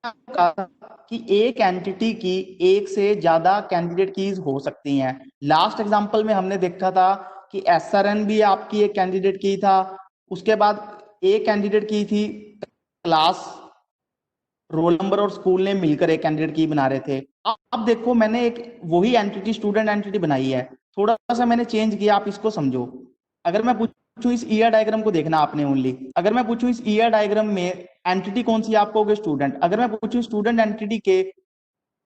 कहा था कि एक एंटिटी की एक से ज्यादा कैंडिडेट कीज हो सकती हैं। लास्ट एग्जांपल में हमने देखा था कि एसआरएन भी आपकी एक कैंडिडेट की था। उसके बाद एक कैंडिडेट की थी क्लास, रोल नंबर और स्कूल नेम मिलकर एक कैंडिडेट की बना रहे थे। अब देखो मैंने एक वही एंटिटी स्टूडेंट एंटिटी बनाई है, थोड़ा सा मैंने चेंज किया, आप इसको समझो। अगर मैं पूछूं इस ईआर डायग्राम को देखना आपने ओनली, अगर मैं पूछूं इस ईआर डायग्राम में एंटिटी कौन सी है, आप कहोगे स्टूडेंट। अगर मैं पूछूं स्टूडेंट एंटिटी के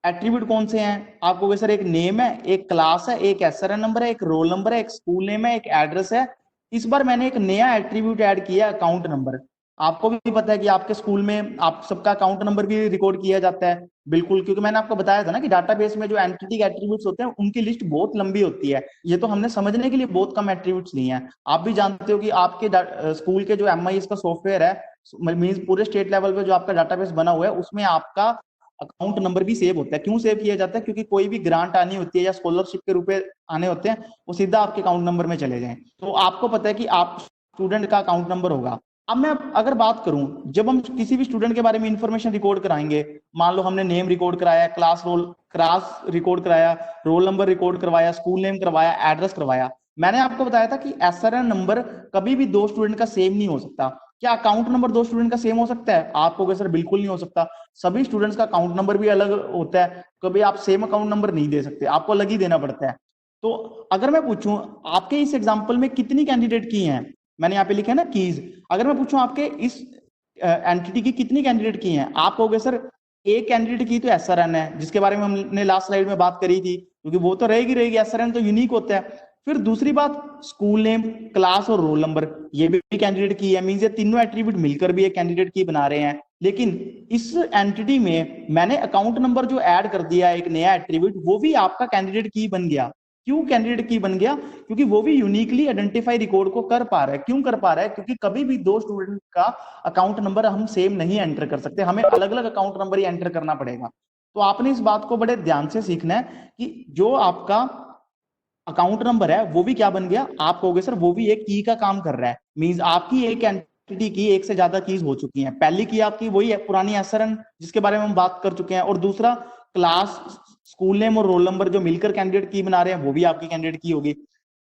एट्रीब्यूट कौन से हैं, आप कहोगे सर एक नेम है, एक क्लास है, एक एसआरएन नंबर है, एक रोल नंबर है, एक स्कूल नेम है, एक एड्रेस है। इस बार मैंने एक नया एट्रीब्यूट ऐड किया, अकाउंट नंबर। आपको भी पता है कि आपके स्कूल में आप सबका अकाउंट नंबर भी रिकॉर्ड किया जाता है, बिल्कुल, क्योंकि मैंने आपको बताया था ना कि डाटाबेस में जो एंटिटी के एट्रीब्यूट्स होते हैं उनकी लिस्ट बहुत लंबी होती है। ये तो हमने समझने के लिए बहुत कम एट्रीब्यूट्स लिए हैं। आप भी जानते हो कि आपके स्कूल के जो एमआईएस का सॉफ्टवेयर है, मींस पूरे स्टेट लेवल पे जो आपका डाटाबेस बना हुआ है, उसमें आपका अकाउंट नंबर भी सेव होता है। क्यों सेव किया जाता है? क्योंकि कोई भी ग्रांट आनी होती है या स्कॉलरशिप के रूप में आने होते हैं, वो सीधा आपके अकाउंट नंबर में चले जाएं। तो आपको पता है कि आप स्टूडेंट का अकाउंट नंबर होगा। अब मैं अगर बात करूं, जब हम किसी भी स्टूडेंट के बारे में इंफॉर्मेशन रिकॉर्ड कराएंगे, मान लो हमने नेम रिकॉर्ड कराया, क्लास रिकॉर्ड कराया, रोल नंबर रिकॉर्ड करवाया, स्कूल नेम करवाया, एड्रेस करवाया। मैंने आपको बताया था कि एसआरएन नंबर कभी भी दो स्टूडेंट का सेम नहीं हो सकता। क्या अकाउंट नंबर दो स्टूडेंट का सेम हो सकता है? आपको सर बिल्कुल नहीं हो सकता। सभी स्टूडेंट्स का अकाउंट नंबर भी अलग होता है। कभी आप सेम अकाउंट नंबर नहीं दे सकते, आपको अलग ही देना पड़ता है। तो अगर मैं पूछूं आपके इस एग्जांपल में कितनी कैंडिडेट की हैं, मैंने यहाँ पे लिखा है ना कीज। अगर मैं पूछूं आपके इस एंटिटी की कितनी कैंडिडेट की हैं, आप कहोगे सर एक कैंडिडेट की तो एसआरएन है, जिसके बारे में हमने लास्ट स्लाइड में बात करी थी, क्योंकि वो तो रहेगी रहेगी, एसआरएन तो यूनिक होता है। फिर दूसरी बात, स्कूल नेम, क्लास और रोल नंबर, ये भी कैंडिडेट की है। मींस ये तीनों एट्रीब्यूट मिलकर भी एक कैंडिडेट की बना रहे हैं। लेकिन इस एंटिटी में मैंने अकाउंट नंबर जो ऐड कर दिया, एक नया एट्रीब्यूट, वो भी आपका कैंडिडेट की बन गया। क्यों कैंडिडेट की बन गया? क्योंकि वो भी यूनिकली आइडेंटिफाई रिकॉर्ड को कर पा रहा है। क्यों कर पा रहा है? क्योंकि कभी भी दो स्टूडेंट का अकाउंट नंबर हम सेम नहीं एंटर कर सकते, हमें अलग अलग अकाउंट नंबर ही एंटर करना पड़ेगा। तो आपने इस बात को बड़े ध्यान से सीखना है कि जो आपका अकाउंट नंबर है वो भी क्या बन गया, आप कहोगे सर वो भी एक की का काम कर रहा है। मींस आपकी एक एंटिटी की एक से ज्यादा कीज हो चुकी हैं। पहली की आपकी वही है पुरानी एसआरएन, जिसके बारे में हम बात कर चुके हैं, और दूसरा क्लास, स्कूल नेम और रोल नंबर जो मिलकर कैंडिडेट की बना रहे हैं, वो भी आपकी कैंडिडेट की होगी।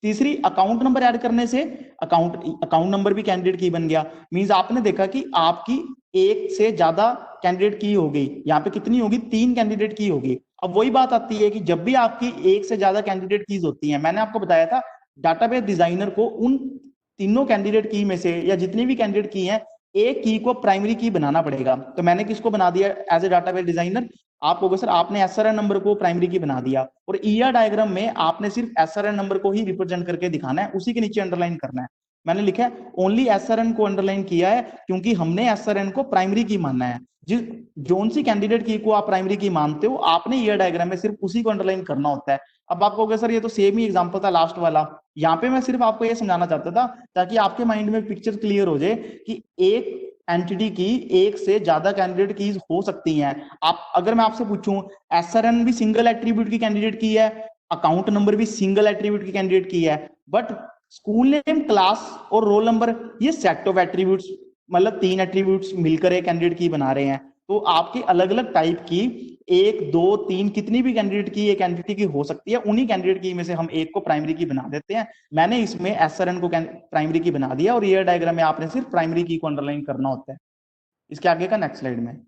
तीसरी, अकाउंट नंबर ऐड करने से अकाउंट अकाउंट नंबर भी कैंडिडेट की बन गया। मींस आपने देखा कि आपकी एक से ज्यादा कैंडिडेट की हो गई। यहाँ पे कितनी होगी? 3 कैंडिडेट की होगी। अब वही बात आती है कि जब भी आपकी एक से ज्यादा कैंडिडेट कीज होती हैं, मैंने आपको बताया था डाटाबेस डिजाइनर को उन तीनों कैंडिडेट की में से या जितनी भी कैंडिडेट की हैं, एक की को प्राइमरी की बनाना पड़ेगा। तो मैंने किसको बना दिया एज ए डाटाबेस डिजाइनर? आप कहोगे सर आपने एसआरएन नंबर को प्राइमरी की बना दिया, और ईआर डायग्राम में आपने सिर्फ एसआरएन नंबर को ही रिप्रेजेंट करके दिखाना है, उसी के नीचे अंडरलाइन करना है। मैंने लिखा है ओनली एसआरएन को अंडरलाइन किया है, क्योंकि हमने एसआरएन को प्राइमरी की मानना है। जिस जोन सी कैंडिडेट की को आप प्राइमरी की मानते हो, आपने ईयर डायग्राम में सिर्फ उसी को अंडरलाइन करना होता है। अब आप कहोगे सर ये तो सेम ही एग्जांपल था लास्ट वाला। यहाँ पे मैं सिर्फ आपको ये समझाना चाहता था ताकि आपके माइंड में पिक्चर क्लियर हो जाए कि एक एंटिटी की एक से ज्यादा कैंडिडेट कीज हो सकती हैं। आप अगर मैं आपसे पूछूं, एसआरएन भी सिंगल एट्रीब्यूट की कैंडिडेट की है, अकाउंट नंबर भी सिंगल एट्रीब्यूट की कैंडिडेट की है, बट स्कूल नेम, क्लास और रोल नंबर ये सेट ऑफ एट्रीब्यूट्स, मतलब 3 एट्रीब्यूट्स मिलकर एक कैंडिडेट की बना रहे हैं। तो आपकी अलग अलग टाइप की 1 2 3 कितनी भी कैंडिडेट की एक एंटिटी की हो सकती है, उन्हीं कैंडिडेट की में से हम एक को प्राइमरी की बना देते हैं। मैंने इसमें एसआरएन को प्राइमरी की बना दिया, और ईयर डायग्राम में आपने सिर्फ प्राइमरी की को अंडरलाइन करना होता है। इसके आगे का नेक्स्ट स्लाइड में